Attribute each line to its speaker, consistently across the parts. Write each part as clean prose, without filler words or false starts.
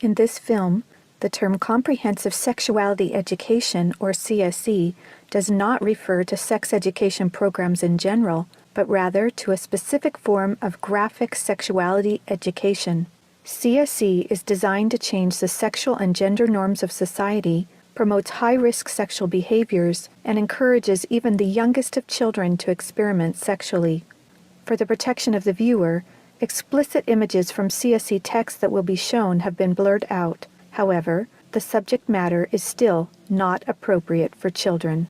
Speaker 1: In this film, the term Comprehensive Sexuality Education, or CSE, does not refer to sex education programs in general, but rather to a specific form of graphic sexuality education. CSE is designed to change the sexual and gender norms of society, promotes high-risk sexual behaviors, and encourages even the youngest of children to experiment sexually. For the protection of the viewer, explicit images from CSE text that will be shown have been blurred out. However, the subject matter is still not appropriate for children.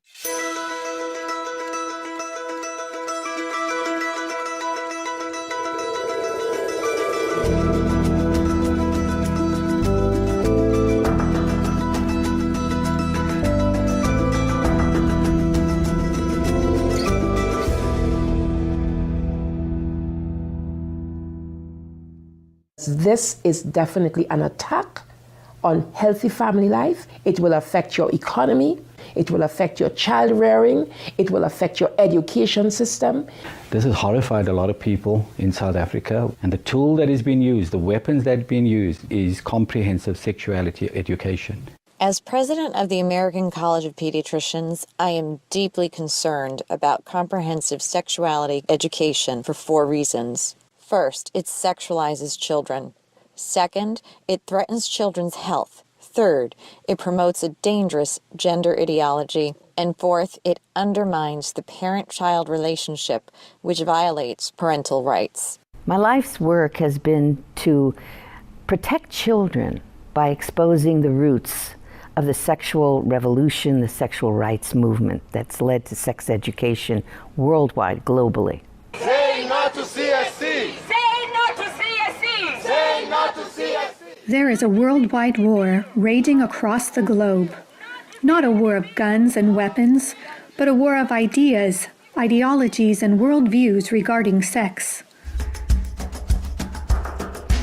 Speaker 2: This is definitely an attack on healthy family life. It will affect your economy. It will affect your child rearing. It will affect your education system.
Speaker 3: This has horrified a lot of people in South Africa. And the tool that is being used, the weapons that are being used, is comprehensive sexuality education.
Speaker 4: As president of the American College of Pediatricians, I am deeply concerned about comprehensive sexuality education for 4 reasons. First, it sexualizes children. Second, it threatens children's health. Third, it promotes a dangerous gender ideology. And fourth, it undermines the parent-child relationship, which violates parental rights.
Speaker 5: My life's work has been to protect children by exposing the roots of the sexual revolution, the sexual rights movement that's led to sex education worldwide, globally.
Speaker 6: Say not to CSC! Say not to CSC! Say not to CSC!
Speaker 1: There is a worldwide war raging across the globe. Not a war of guns and weapons, but a war of ideas, ideologies, and worldviews regarding sex.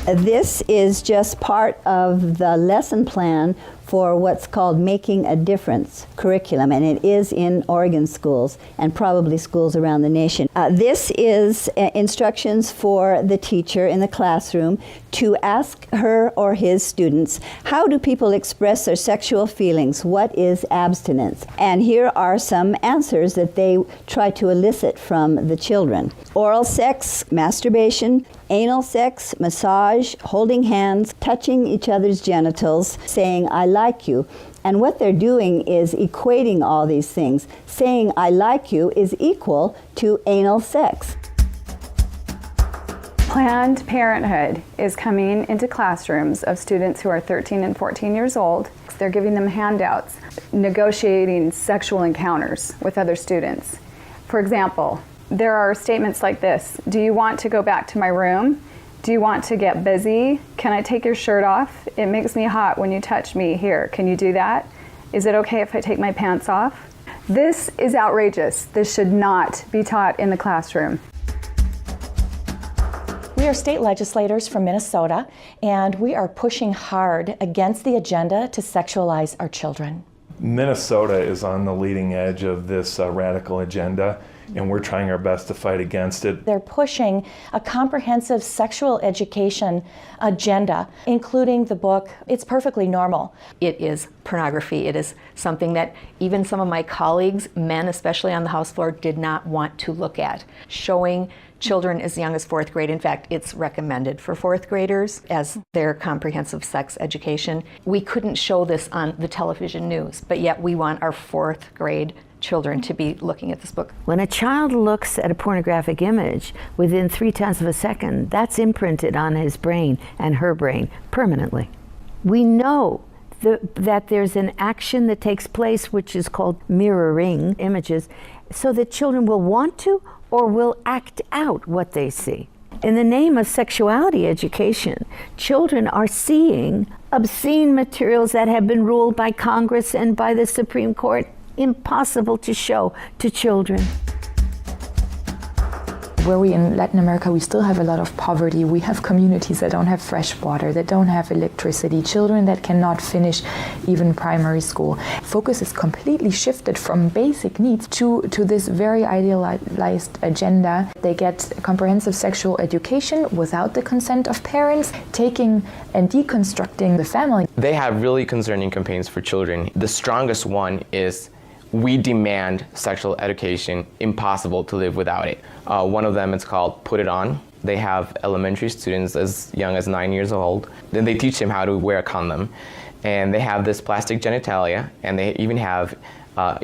Speaker 7: This is just part of the lesson plan for what's called Making a Difference curriculum, and it is in Oregon schools and probably schools around the nation. This is instructions for the teacher in the classroom to ask her or his students, how do people express their sexual feelings? What is abstinence? And here are some answers that they try to elicit from the children. Oral sex, masturbation, anal sex, massage, holding hands, touching each other's genitals, saying, I like you. And what they're doing is equating all these things. Saying, I like you is equal to anal sex.
Speaker 8: Planned Parenthood is coming into classrooms of students who are 13 and 14 years old. They're giving them handouts, negotiating sexual encounters with other students. For example, there are statements like this: do you want to go back to my room? Do you want to get busy? Can I take your shirt off? It makes me hot when you touch me. Here, can you do that? Is it okay if I take my pants off? This is outrageous. This should not be taught in the classroom.
Speaker 9: We are state legislators from Minnesota, and we are pushing hard against the agenda to sexualize our children.
Speaker 10: Minnesota is on the leading edge of this radical agenda, and we're trying our best to fight against it.
Speaker 9: They're pushing a comprehensive sexual education agenda, including the book, It's Perfectly Normal.
Speaker 11: It is pornography. It is something that even some of my colleagues, men especially on the House floor, did not want to look at. Showing children as young as 4th grade. In fact, it's recommended for 4th graders as their comprehensive sex education. We couldn't show this on the television news, but yet we want our 4th grade children to be looking at this book.
Speaker 5: When a child looks at a pornographic image within 0.3 of a second, that's imprinted on his brain and her brain permanently. We know that there's an action that takes place which is called mirroring images, so that children will want to or will act out what they see. In the name of sexuality education, children are seeing obscene materials that have been ruled by Congress and by the Supreme Court impossible to show to children.
Speaker 12: Where we in Latin America, we still have a lot of poverty. We have communities that don't have fresh water, that don't have electricity, children that cannot finish even primary school. Focus is completely shifted from basic needs to this very idealized agenda. They get comprehensive sexual education without the consent of parents, taking and deconstructing the family.
Speaker 13: They have really concerning campaigns for children. The strongest one is "We demand sexual education, impossible to live without it." One of them is called Put It On. They have elementary students as young as 9 years old. Then they teach them how to wear a condom. And they have this plastic genitalia, and they even have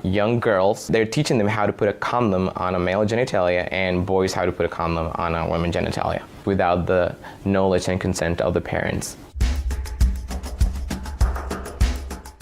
Speaker 13: young girls. They're teaching them how to put a condom on a male genitalia and boys how to put a condom on a woman's genitalia without the knowledge and consent of the parents.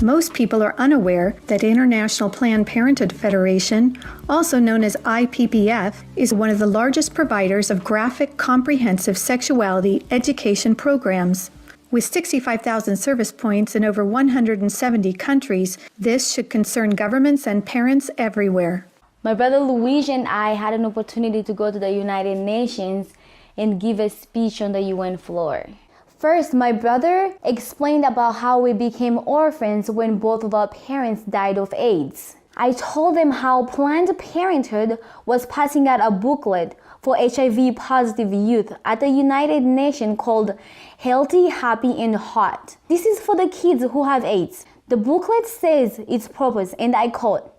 Speaker 1: Most people are unaware that International Planned Parenthood Federation, also known as IPPF, is one of the largest providers of graphic, comprehensive sexuality education programs. With 65,000 service points in over 170 countries, this should concern governments and parents everywhere.
Speaker 14: My brother Luigi and I had an opportunity to go to the United Nations and give a speech on the UN floor. First, my brother explained about how we became orphans when both of our parents died of AIDS. I told them how Planned Parenthood was passing out a booklet for HIV-positive youth at the United Nations called Healthy, Happy, and Hot. This is for the kids who have AIDS. The booklet says its purpose, and I quote,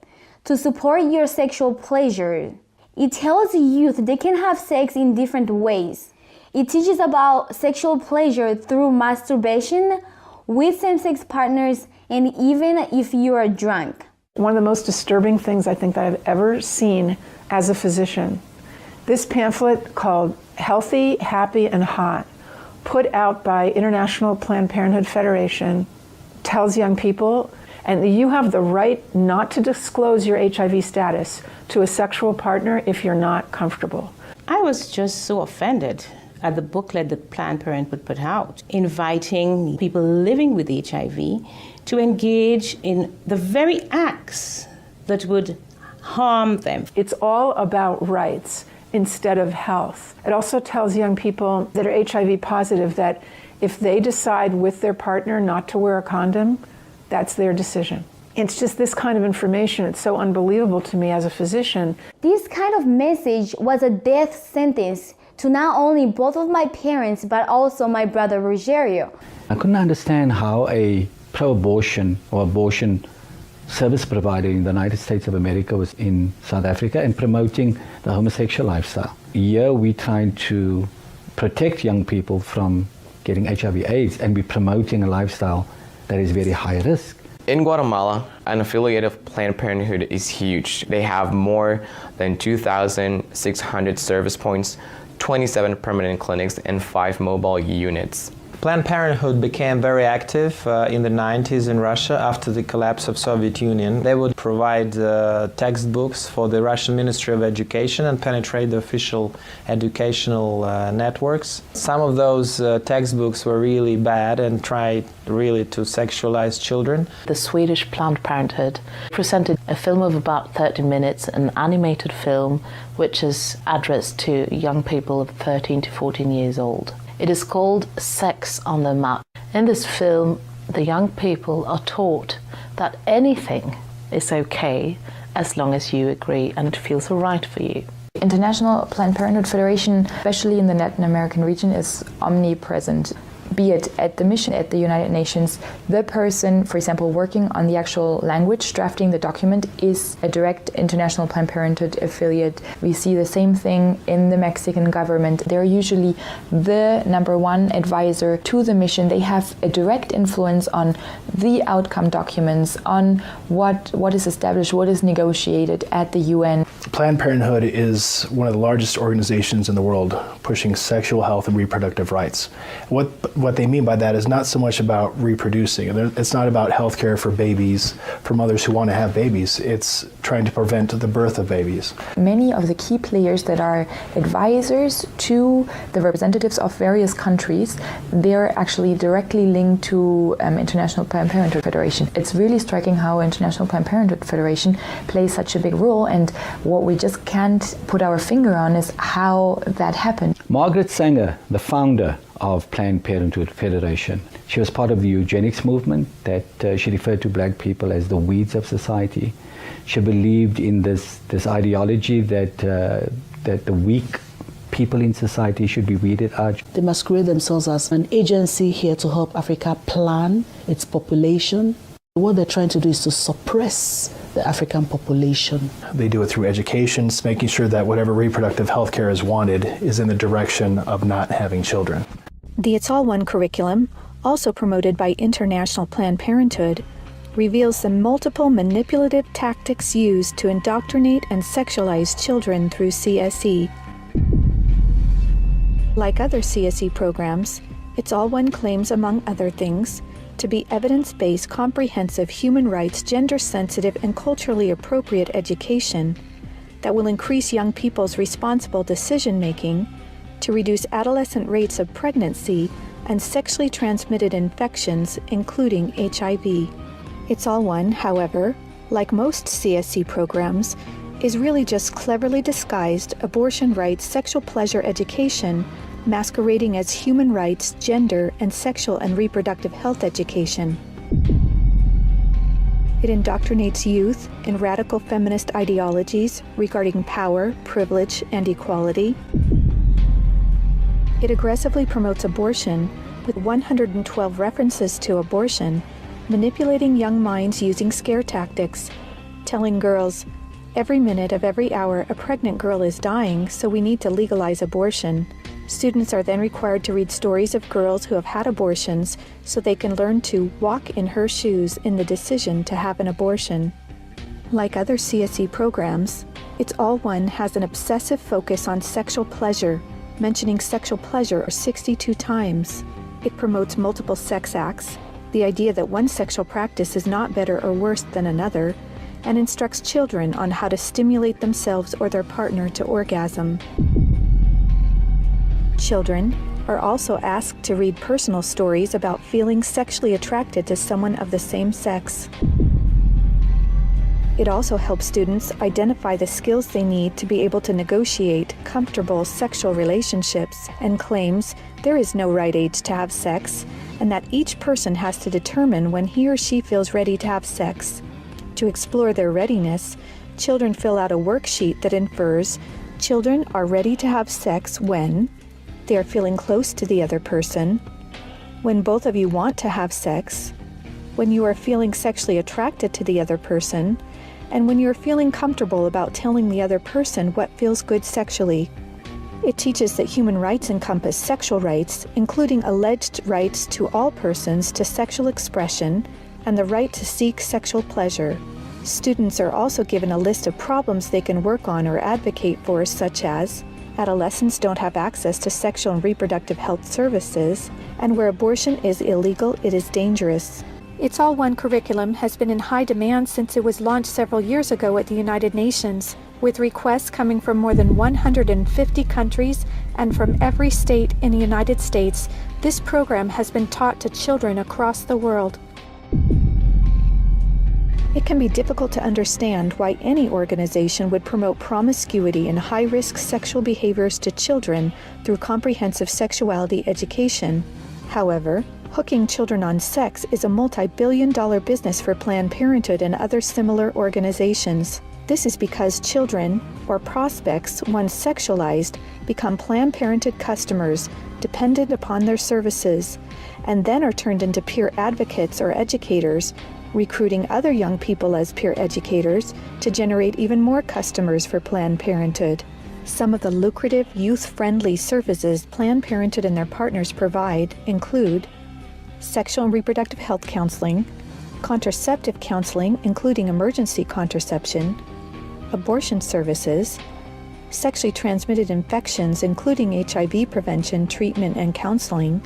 Speaker 14: "To support your sexual pleasure." It tells youth they can have sex in different ways. It teaches about sexual pleasure through masturbation, with same-sex partners, and even if you are drunk.
Speaker 15: One of the most disturbing things I think that I've ever seen as a physician, this pamphlet called Healthy, Happy, and Hot, put out by International Planned Parenthood Federation, tells young people, and you have the right not to disclose your HIV status to a sexual partner if you're not comfortable.
Speaker 16: I was just so offended at the booklet that Planned Parenthood put out, inviting people living with HIV to engage in the very acts that would harm them.
Speaker 15: It's all about rights instead of health. It also tells young people that are HIV positive that if they decide with their partner not to wear a condom, that's their decision. It's just this kind of information. It's so unbelievable to me as a physician.
Speaker 14: This kind of message was a death sentence to not only both of my parents, but also my brother Rogerio.
Speaker 3: I couldn't understand how a pro-abortion or abortion service provider in the United States of America was in South Africa and promoting the homosexual lifestyle. Here we're trying to protect young people from getting HIV/AIDS, and we're promoting a lifestyle that is very high risk.
Speaker 13: In Guatemala, an affiliate of Planned Parenthood is huge. They have more than 2,600 service points, 27 permanent clinics, and 5 mobile units.
Speaker 17: Planned Parenthood became very active in the 90s in Russia after the collapse of Soviet Union. They would provide textbooks for the Russian Ministry of Education and penetrate the official educational networks. Some of those textbooks were really bad and tried really to sexualize children.
Speaker 18: The Swedish Planned Parenthood presented a film of about 30 minutes, an animated film which is addressed to young people of 13 to 14 years old. It is called Sex on the Map. In this film, the young people are taught that anything is okay as long as you agree and it feels right for you.
Speaker 12: International Planned Parenthood Federation, especially in the Latin American region, is omnipresent. Be it at the mission at the United Nations, the person, for example, working on the actual language, drafting the document, is a direct International Planned Parenthood affiliate. We see the same thing in the Mexican government. They're usually the #1 advisor to the mission. They have a direct influence on the outcome documents, on what is established, what is negotiated at the UN.
Speaker 19: Planned Parenthood is one of the largest organizations in the world pushing sexual health and reproductive rights. What what they mean by that is not so much about reproducing. It's not about health care for babies, for mothers who want to have babies. It's trying to prevent the birth of babies.
Speaker 12: Many of the key players that are advisors to the representatives of various countries, they're actually directly linked to International Planned Parenthood Federation. It's really striking how International Planned Parenthood Federation plays such a big role, and what we just can't put our finger on is how that happened.
Speaker 3: Margaret Sanger, the founder of Planned Parenthood Federation, she was part of the eugenics movement that she referred to black people as the weeds of society. She believed in this ideology that the weak people in society should be weeded out.
Speaker 20: They masquerade themselves as an agency here to help Africa plan its population. What they're trying to do is to suppress the African population.
Speaker 19: They do it through education, making sure that whatever reproductive health care is wanted is in the direction of not having children.
Speaker 1: The It's All One curriculum, also promoted by International Planned Parenthood, reveals the multiple manipulative tactics used to indoctrinate and sexualize children through CSE. Like other CSE programs, It's All One claims, among other things, to be evidence-based, comprehensive, human rights, gender-sensitive, and culturally appropriate education that will increase young people's responsible decision-making, to reduce adolescent rates of pregnancy and sexually transmitted infections, including HIV. It's All One, however, like most CSE programs, is really just cleverly disguised abortion rights, sexual pleasure education, masquerading as human rights, gender, and sexual and reproductive health education. It indoctrinates youth in radical feminist ideologies regarding power, privilege, and equality. It aggressively promotes abortion with 112 references to abortion, manipulating young minds using scare tactics, telling girls, every minute of every hour a pregnant girl is dying, so we need to legalize abortion. Students are then required to read stories of girls who have had abortions so they can learn to walk in her shoes in the decision to have an abortion. Like other CSE programs, It's All One has an obsessive focus on sexual pleasure, mentioning sexual pleasure 62 times. It promotes multiple sex acts, the idea that one sexual practice is not better or worse than another, and instructs children on how to stimulate themselves or their partner to orgasm. Children are also asked to read personal stories about feeling sexually attracted to someone of the same sex. It also helps students identify the skills they need to be able to negotiate comfortable sexual relationships, and claims there is no right age to have sex, and that each person has to determine when he or she feels ready to have sex. To explore their readiness, children fill out a worksheet that infers children are ready to have sex when they are feeling close to the other person, when both of you want to have sex, when you are feeling sexually attracted to the other person, and when you are feeling comfortable about telling the other person what feels good sexually. It teaches that human rights encompass sexual rights, including alleged rights to all persons to sexual expression and the right to seek sexual pleasure. Students are also given a list of problems they can work on or advocate for, such as adolescents don't have access to sexual and reproductive health services, and where abortion is illegal, it is dangerous. It's All One curriculum has been in high demand since it was launched several years ago at the United Nations, with requests coming from more than 150 countries and from every state in the United States. This program has been taught to children across the world. It can be difficult to understand why any organization would promote promiscuity and high-risk sexual behaviors to children through comprehensive sexuality education. However, hooking children on sex is a multi-billion-dollar business for Planned Parenthood and other similar organizations. This is because children, or prospects, once sexualized, become Planned Parenthood customers dependent upon their services, and then are turned into peer advocates or educators, recruiting other young people as peer educators to generate even more customers for Planned Parenthood. Some of the lucrative, youth-friendly services Planned Parenthood and their partners provide include sexual and reproductive health counseling, contraceptive counseling, including emergency contraception, abortion services, sexually transmitted infections, including HIV prevention, treatment, and counseling,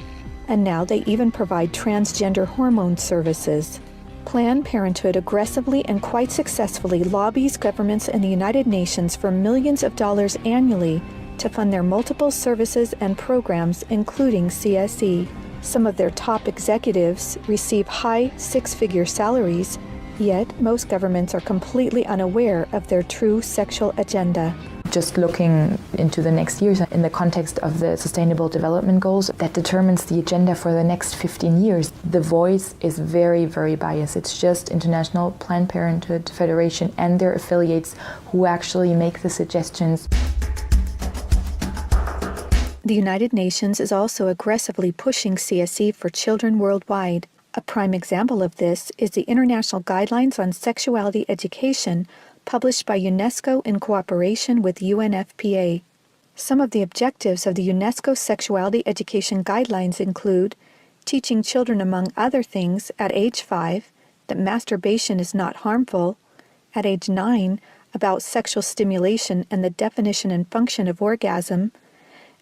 Speaker 1: and now they even provide transgender hormone services. Planned Parenthood aggressively and quite successfully lobbies governments and the United Nations for millions of dollars annually to fund their multiple services and programs, including CSE. Some of their top executives receive high six-figure salaries, yet most governments are completely unaware of their true sexual agenda.
Speaker 12: Just looking into the next years in the context of the Sustainable Development Goals, that determines the agenda for the next 15 years. The voice is very, very biased. It's just International Planned Parenthood Federation and their affiliates who actually make the suggestions.
Speaker 1: The United Nations is also aggressively pushing CSE for children worldwide. A prime example of this is the International Guidelines on Sexuality Education, published by UNESCO in cooperation with UNFPA. Some of the objectives of the UNESCO Sexuality Education Guidelines include teaching children, among other things, at age 5, that masturbation is not harmful, at age 9, about sexual stimulation and the definition and function of orgasm,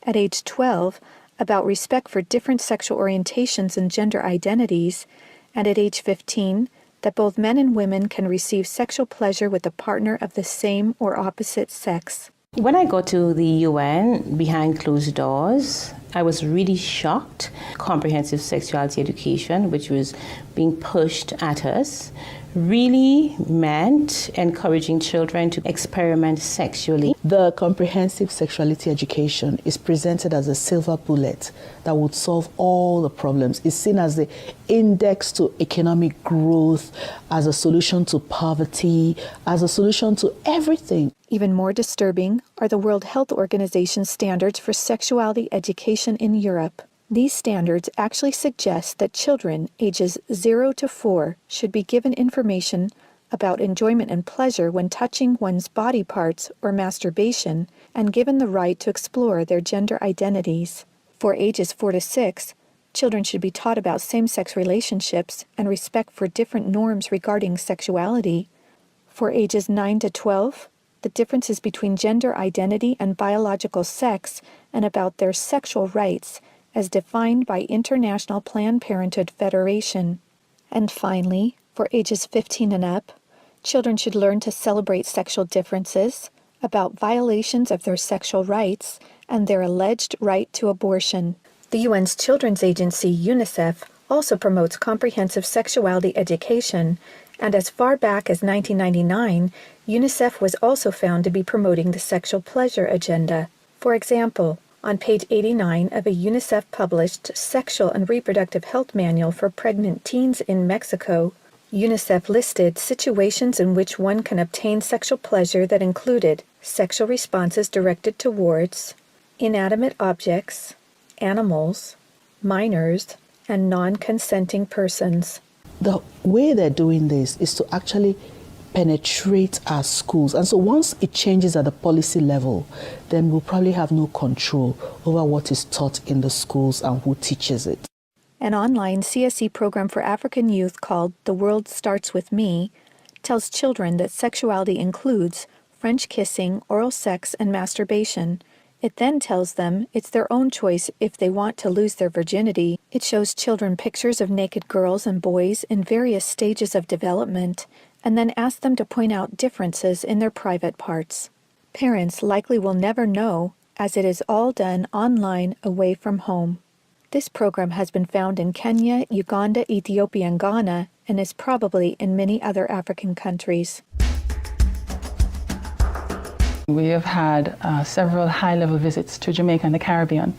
Speaker 1: at age 12, about respect for different sexual orientations and gender identities, and at age 15, that both men and women can receive sexual pleasure with a partner of the same or opposite sex.
Speaker 16: When I got to the UN behind closed doors, I was really shocked. Comprehensive sexuality education, which was being pushed at us, really meant encouraging children to experiment sexually.
Speaker 20: The comprehensive sexuality education is presented as a silver bullet that would solve all the problems. It's seen as the index to economic growth, as a solution to poverty, as a solution to everything.
Speaker 1: Even more disturbing are the World Health Organization standards for sexuality education in Europe. These standards actually suggest that children ages 0 to 4 should be given information about enjoyment and pleasure when touching one's body parts or masturbation, and given the right to explore their gender identities. For ages 4 to 6, children should be taught about same-sex relationships and respect for different norms regarding sexuality. For ages 9 to 12, the differences between gender identity and biological sex, and about their sexual rights as defined by International Planned Parenthood Federation. And finally, for ages 15 and up, children should learn to celebrate sexual differences, about violations of their sexual rights, and their alleged right to abortion. The UN's Children's Agency, UNICEF, also promotes comprehensive sexuality education, and as far back as 1999, UNICEF was also found to be promoting the sexual pleasure agenda. For example, on page 89 of a UNICEF-published Sexual and Reproductive Health Manual for Pregnant Teens in Mexico, UNICEF listed situations in which one can obtain sexual pleasure that included sexual responses directed towards inanimate objects, animals, minors, and non-consenting persons.
Speaker 20: The way they're doing this is to actually penetrate our schools. And so once it changes at the policy level, then we'll probably have no control over what is taught in the schools and who teaches it.
Speaker 1: An online CSE program for African youth called The World Starts With Me tells children that sexuality includes French kissing, oral sex, and masturbation. It then tells them it's their own choice if they want to lose their virginity. It shows children pictures of naked girls and boys in various stages of development, and then asks them to point out differences in their private parts. Parents likely will never know, as it is all done online away from home. This program has been found in Kenya, Uganda, Ethiopia, and Ghana, and is probably in many other African countries.
Speaker 21: We have had several high-level visits to Jamaica and the Caribbean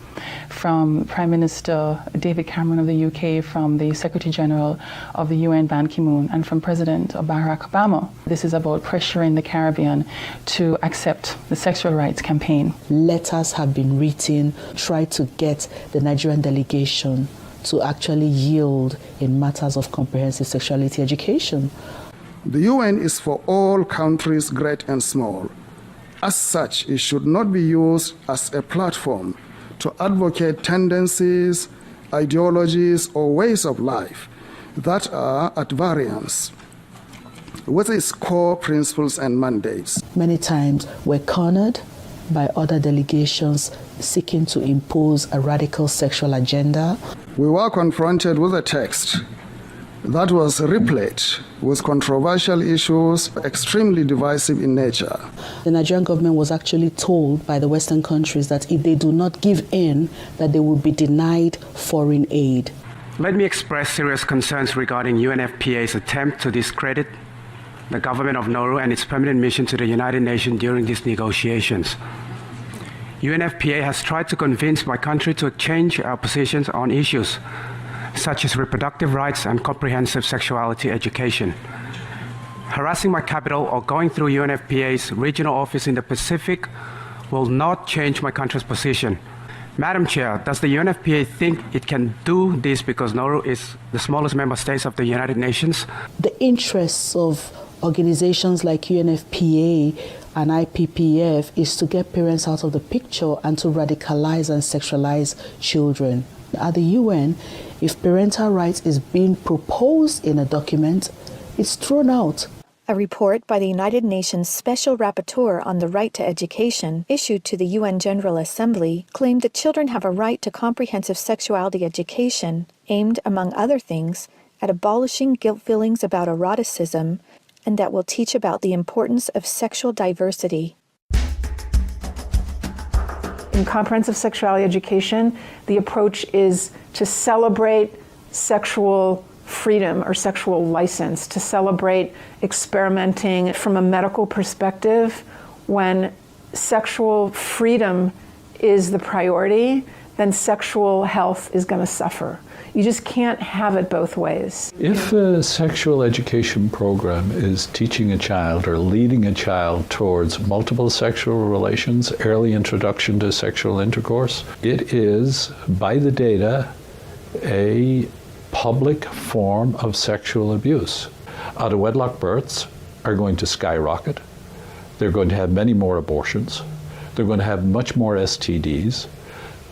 Speaker 21: from Prime Minister David Cameron of the UK, from the Secretary General of the UN Ban Ki-moon, and from President Barack Obama. This is about pressuring the Caribbean to accept the sexual rights campaign.
Speaker 20: Letters have been written, try to get the Nigerian delegation to actually yield in matters of comprehensive sexuality education.
Speaker 22: The UN is for all countries, great and small. As such, it should not be used as a platform to advocate tendencies, ideologies, or ways of life that are at variance with its core principles and mandates.
Speaker 20: Many times we're cornered by other delegations seeking to impose a radical sexual agenda.
Speaker 22: we were confronted with a text that was replete with controversial issues, extremely divisive in nature.
Speaker 20: The Nigerian government was actually told by the Western countries that if they do not give in, that they will be denied foreign aid.
Speaker 2: Let me express serious concerns regarding UNFPA's attempt to discredit the government of Nauru and its permanent mission to the United Nations during these negotiations. UNFPA has tried to convince my country to change our positions on issues such as reproductive rights and comprehensive sexuality education. Harassing my capital or going through UNFPA's regional office in the Pacific will not change my country's position. Madam Chair, does the UNFPA think it can do this because Nauru is the smallest member state of the United Nations?
Speaker 20: The interests of organizations like UNFPA and IPPF is to get parents out of the picture and to radicalize and sexualize children. At the UN, if parental rights is being proposed in a document, it's thrown out.
Speaker 1: A report by the United Nations Special Rapporteur on the Right to Education, issued to the UN General Assembly, claimed that children have a right to comprehensive sexuality education, aimed, among other things, at abolishing guilt feelings about eroticism, and that will teach about the importance of sexual diversity.
Speaker 15: In comprehensive sexuality education, the approach is to celebrate sexual freedom or sexual license, to celebrate experimenting from a medical perspective. When sexual freedom is the priority, then sexual health is going to suffer. You just can't have it both ways.
Speaker 4: If a sexual education program is teaching a child or leading a child towards multiple sexual relations, early introduction to sexual intercourse, it is, by the data, a public form of sexual abuse. Out-of-wedlock births are going to skyrocket. They're going to have many more abortions. They're going to have much more STDs.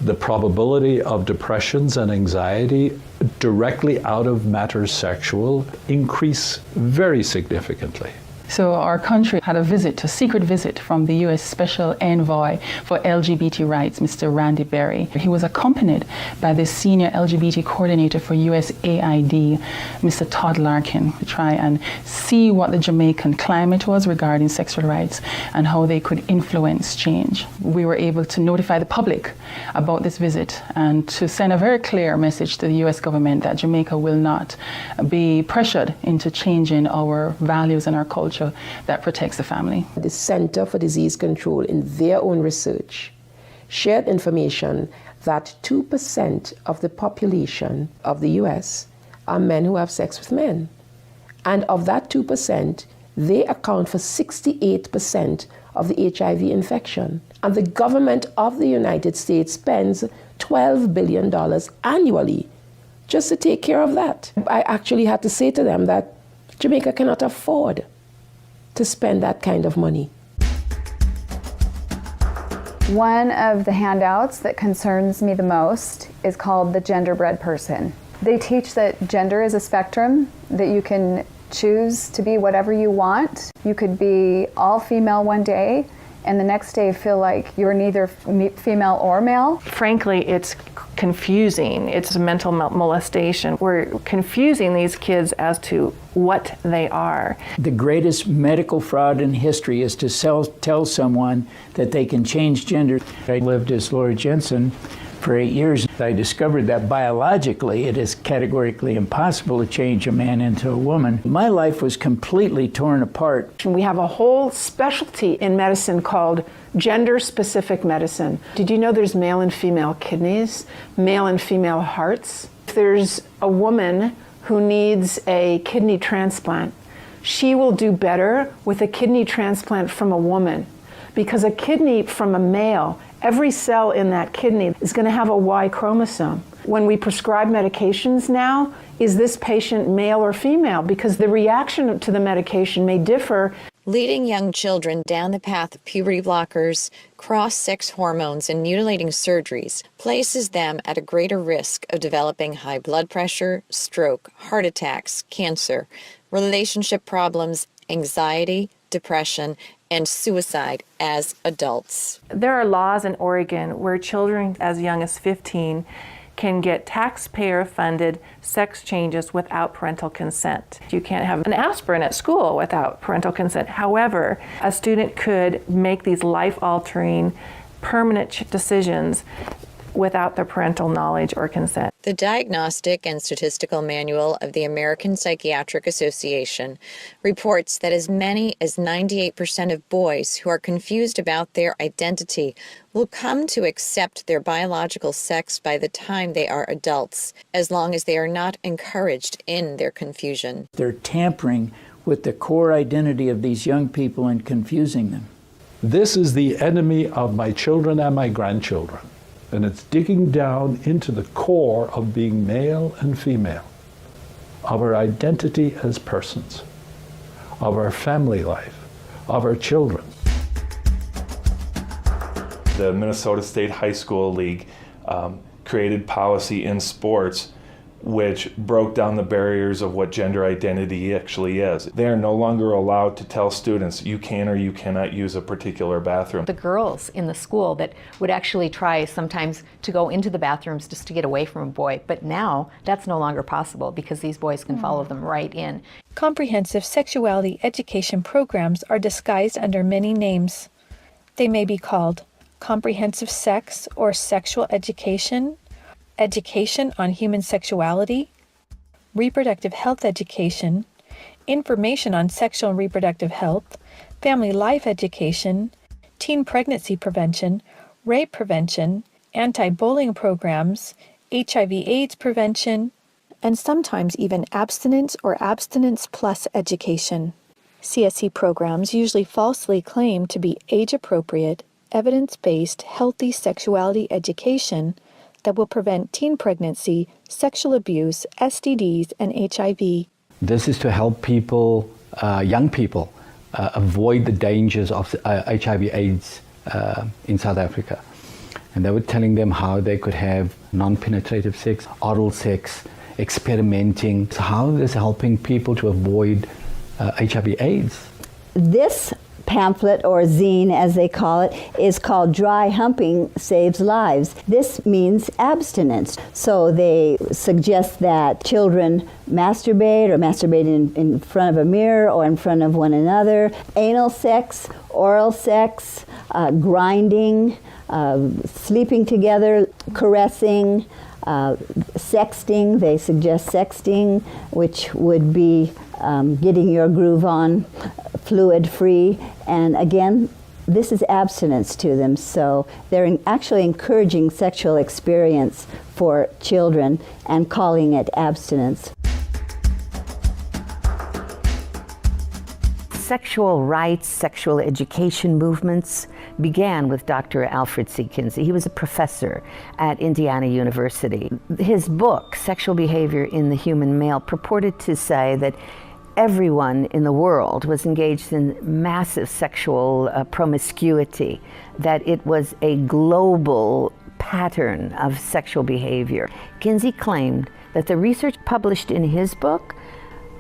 Speaker 4: The probability of depressions and anxiety directly out of matters sexual increase very significantly.
Speaker 21: So our country had a secret visit from the U.S. Special Envoy for LGBT Rights, Mr. Randy Berry. He was accompanied by the Senior LGBT Coordinator for USAID, Mr. Todd Larkin, to try and see what the Jamaican climate was regarding sexual rights and how they could influence change. We were able to notify the public about this visit and to send a very clear message to the U.S. government that Jamaica will not be pressured into changing our values and our culture that protects the family.
Speaker 23: The Center for Disease Control, in their own research, shared information that 2% of the population of the US are men who have sex with men. And of that 2%, they account for 68% of the HIV infection. And the government of the United States spends $12 billion annually just to take care of that. I actually had to say to them that Jamaica cannot afford to spend that kind of money.
Speaker 8: One of the handouts that concerns me the most is called the Genderbread Person. They teach that gender is a spectrum, that you can choose to be whatever you want. You could be all female one day and the next day feel like you're neither female or male.
Speaker 24: Frankly, it's confusing. It's mental molestation. We're confusing these kids as to what they are.
Speaker 25: The greatest medical fraud in history is to tell someone that they can change gender. I lived as Laura Jensen for 8 years. I discovered that biologically it is categorically impossible to change a man into a woman. My life was completely torn apart.
Speaker 15: We have a whole specialty in medicine called gender-specific medicine. Did you know there's male and female kidneys, male and female hearts? If there's a woman who needs a kidney transplant, she will do better with a kidney transplant from a woman, because a kidney from a male, every cell in that kidney is going to have a Y chromosome. When we prescribe medications now, is this patient male or female? Because the reaction to the medication may differ.
Speaker 26: Leading young children down the path of puberty blockers, cross-sex hormones, and mutilating surgeries places them at a greater risk of developing high blood pressure, stroke, heart attacks, cancer, relationship problems, anxiety, depression, and suicide as adults.
Speaker 24: There are laws in Oregon where children as young as 15 can get taxpayer-funded sex changes without parental consent. You can't have an aspirin at school without parental consent. However, a student could make these life-altering, permanent decisions without their parental knowledge or consent.
Speaker 26: The Diagnostic and Statistical Manual of the American Psychiatric Association reports that as many as 98% of boys who are confused about their identity will come to accept their biological sex by the time they are adults, as long as they are not encouraged in their confusion.
Speaker 25: They're tampering with the core identity of these young people and confusing them.
Speaker 4: This is the enemy of my children and my grandchildren. And it's digging down into the core of being male and female, of our identity as persons, of our family life, of our children.
Speaker 5: The Minnesota State High School League created policy in sports which broke down the barriers of what gender identity actually is. They are no longer allowed to tell students you can or you cannot use a particular bathroom.
Speaker 6: The girls in the school that would actually try sometimes to go into the bathrooms just to get away from a boy, but now that's no longer possible because these boys can follow them right in.
Speaker 1: Comprehensive sexuality education programs are disguised under many names. They may be called comprehensive sex or sexual education, education on human sexuality, reproductive health education, information on sexual and reproductive health, family life education, teen pregnancy prevention, rape prevention, anti-bullying programs, HIV/AIDS prevention, and sometimes even abstinence or abstinence plus education. CSE programs usually falsely claim to be age-appropriate, evidence-based, healthy sexuality education that will prevent teen pregnancy, sexual abuse, STDs, and HIV.
Speaker 3: This is to help people, young people, avoid the dangers of HIV/AIDS in South Africa. And they were telling them how they could have non-penetrative sex, oral sex, experimenting. So how is this helping people to avoid HIV/AIDS?
Speaker 7: This pamphlet, or zine as they call it, is called Dry Humping Saves Lives. This means abstinence. So they suggest that children masturbate or masturbate in front of a mirror or in front of one another. Anal sex, oral sex, grinding, sleeping together, caressing, sexting. They suggest sexting, which would be getting your groove on, fluid-free, and again, this is abstinence to them, so they're actually encouraging sexual experience for children and calling it abstinence.
Speaker 9: Sexual rights, sexual education movements began with Dr. Alfred C. Kinsey. He was a professor at Indiana University. His book, Sexual Behavior in the Human Male, purported to say that everyone in the world was engaged in massive sexual promiscuity, that it was a global pattern of sexual behavior. Kinsey claimed that the research published in his book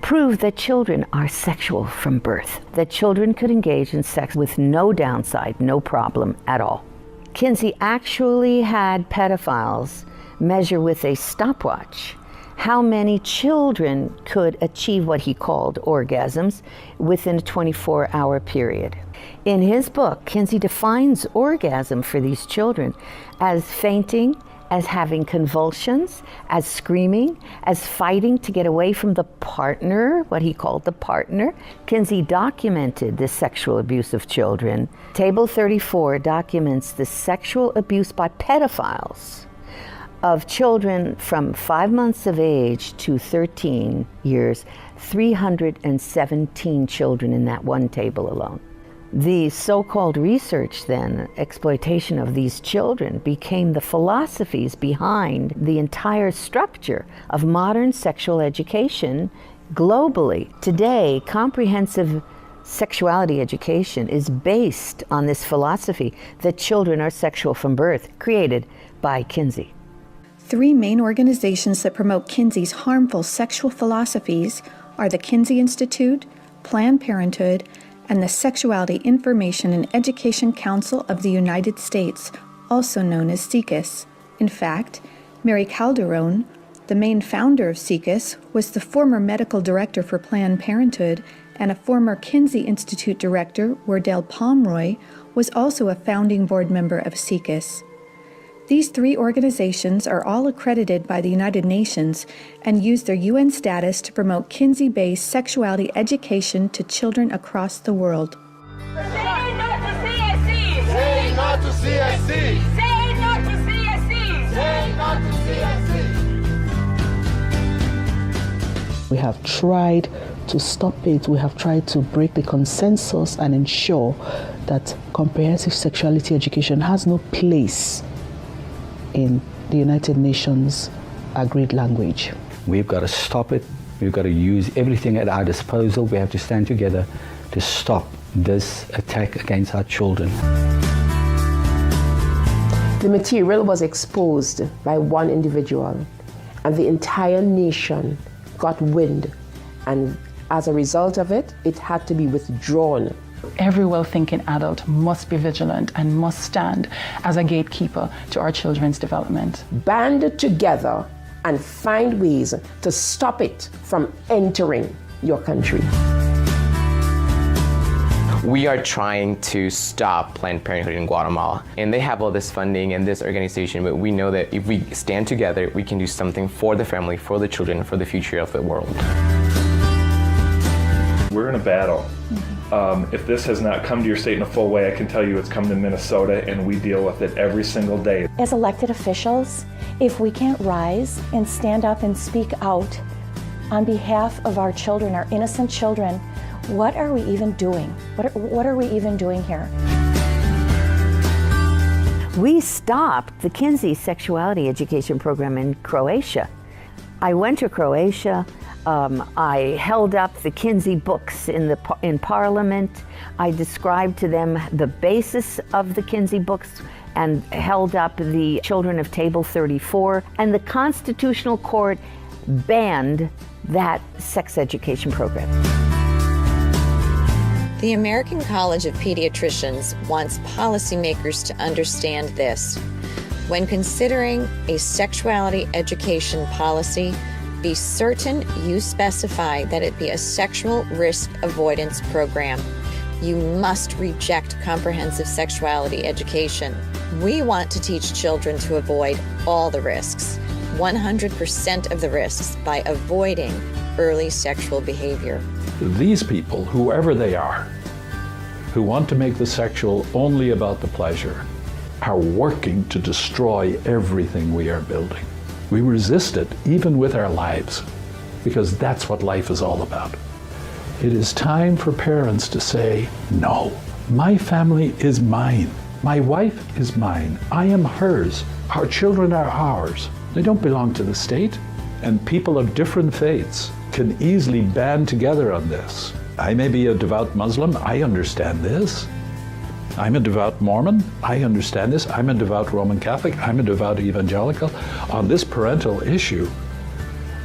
Speaker 9: proved that children are sexual from birth, that children could engage in sex with no downside, no problem at all. Kinsey actually had pedophiles measure with a stopwatch how many children could achieve what he called orgasms within a 24-hour period. In his book, Kinsey defines orgasm for these children as fainting, as having convulsions, as screaming, as fighting to get away from the partner, what he called the partner. Kinsey documented the sexual abuse of children. Table 34 documents the sexual abuse by pedophiles of children from 5 months of age to 13 years, 317 children in that one table alone. The so-called research then, exploitation of these children, became the philosophies behind the entire structure of modern sexual education globally. Today, comprehensive sexuality education is based on this philosophy that children are sexual from birth, created by Kinsey.
Speaker 1: 3 main organizations that promote Kinsey's harmful sexual philosophies are the Kinsey Institute, Planned Parenthood, and the Sexuality Information and Education Council of the United States, also known as SECUS. In fact, Mary Calderon, the main founder of SECUS, was the former medical director for Planned Parenthood, and a former Kinsey Institute director, Wardell Pomeroy, was also a founding board member of SECUS. These three organizations are all accredited by the United Nations and use their UN status to promote Kinsey-based sexuality education to children across the world.
Speaker 10: Say no to CSC! Say no to CSC! Say no to CSC! Say no to CSC!
Speaker 20: We have tried to stop it. We have tried to break the consensus and ensure that comprehensive sexuality education has no place in the United Nations agreed language.
Speaker 3: We've got to stop it. We've got to use everything at our disposal. We have to stand together to stop this attack against our children.
Speaker 23: The material was exposed by one individual, and the entire nation got wind, and as a result of it, it had to be withdrawn.
Speaker 21: Every well-thinking adult must be vigilant and must stand as a gatekeeper to our children's development.
Speaker 23: Band together and find ways to stop it from entering your country.
Speaker 11: We are trying to stop Planned Parenthood in Guatemala, and they have all this funding and this organization, but we know that if we stand together, we can do something for the family, for the children, for the future of the world.
Speaker 5: We're in a battle. If this has not come to your state in a full way, I can tell you it's come to Minnesota, and we deal with it every single day.
Speaker 13: As elected officials, if we can't rise and stand up and speak out on behalf of our children, our innocent children, what are we even doing? What are we even doing here?
Speaker 9: We stopped the Kinsey sexuality education program in Croatia. I went to Croatia. I held up the Kinsey books in Parliament. I described to them the basis of the Kinsey books and held up the children of Table 34. And the Constitutional Court banned that sex education program.
Speaker 26: The American College of Pediatricians wants policymakers to understand this. When considering a sexuality education policy, be certain you specify that it be a sexual risk avoidance program. You must reject comprehensive sexuality education. We want to teach children to avoid all the risks, 100% of the risks, by avoiding early sexual behavior.
Speaker 4: These people, whoever they are, who want to make the sexual only about the pleasure, are working to destroy everything we are building. We resist it, even with our lives, because that's what life is all about. It is time for parents to say, no, my family is mine. My wife is mine. I am hers. Our children are ours. They don't belong to the state. And people of different faiths can easily band together on this. I may be a devout Muslim. I understand this. I'm a devout Mormon. I understand this. I'm a devout Roman Catholic. I'm a devout evangelical. On this parental issue,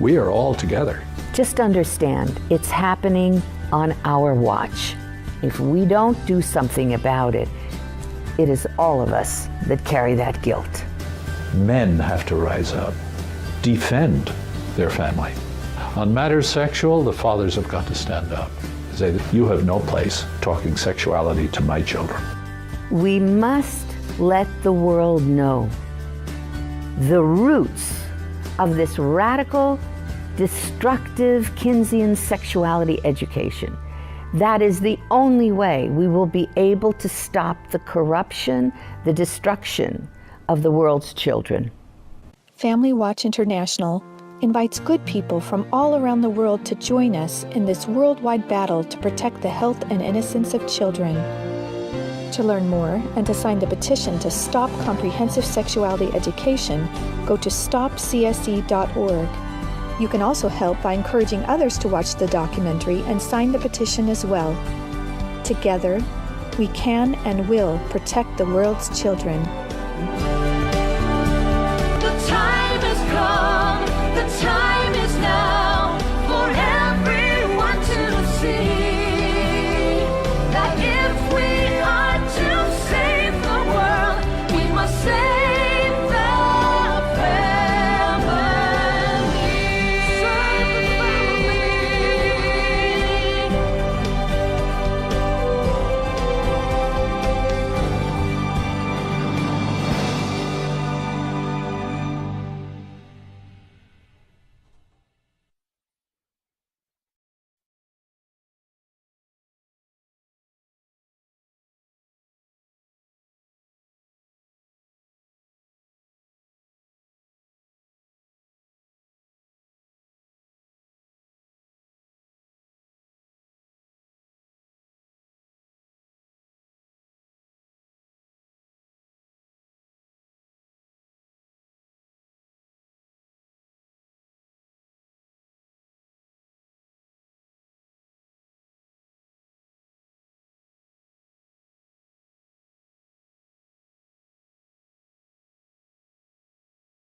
Speaker 4: we are all together.
Speaker 9: Just understand, it's happening on our watch. If we don't do something about it, it is all of us that carry that guilt.
Speaker 4: Men have to rise up, defend their family. On matters sexual, the fathers have got to stand up. Say that you have no place talking sexuality to my children.
Speaker 9: We must let the world know the roots of this radical, destructive Kinseyan sexuality education. That is the only way we will be able to stop the corruption, the destruction of the world's children.
Speaker 1: Family Watch International invites good people from all around the world to join us in this worldwide battle to protect the health and innocence of children. To learn more and to sign the petition to stop comprehensive sexuality education, go to stopcse.org. You can also help by encouraging others to watch the documentary and sign the petition as well. Together, we can and will protect the world's children.
Speaker 10: The time has come. The time